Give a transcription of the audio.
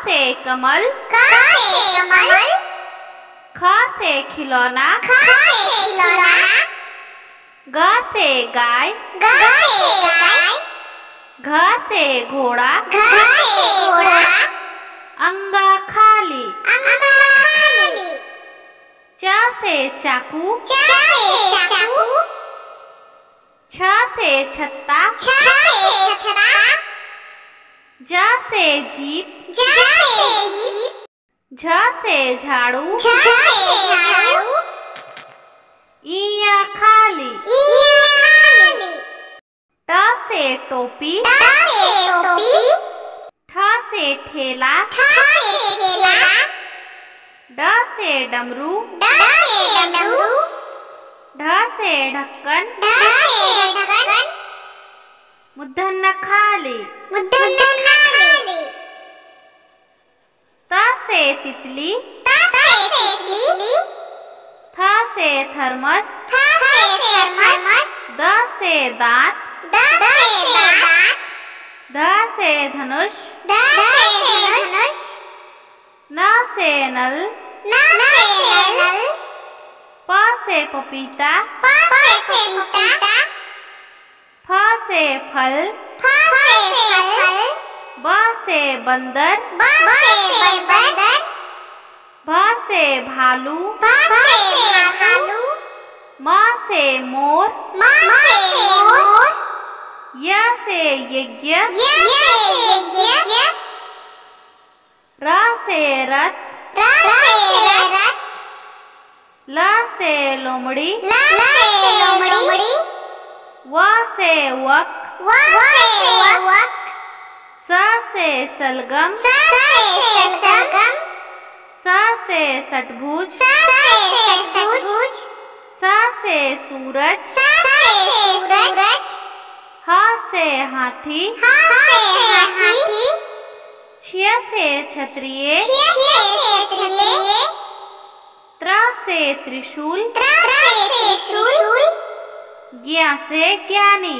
से कमल, ख से खिलौना, ग से गाय, घ से घोड़ा, अंगा खाली, च से चाकू, छ से छत्ता, ज से जीप, झ से झाड़ू, इया खाली, ट से टोपी, ठ से ठेला, ड से डमरू, ढ से ढक्कन, मूर्धन्य खाली, त से तितली, थ से थर्मस, द से दांत, ध से धनुष, न से नल, प से पपीता, फ से फल, ब से बंदर, भ से भालू, म से मोर, य से यज्ञ, र से रथ, ल से लोमड़ी, व से वक, स से सलगम, स से षटभुज, स से सूरज, ह से हाथी, क्ष से क्षत्रिय, त्र से त्रिशूल, ज्ञ से ज्ञानी।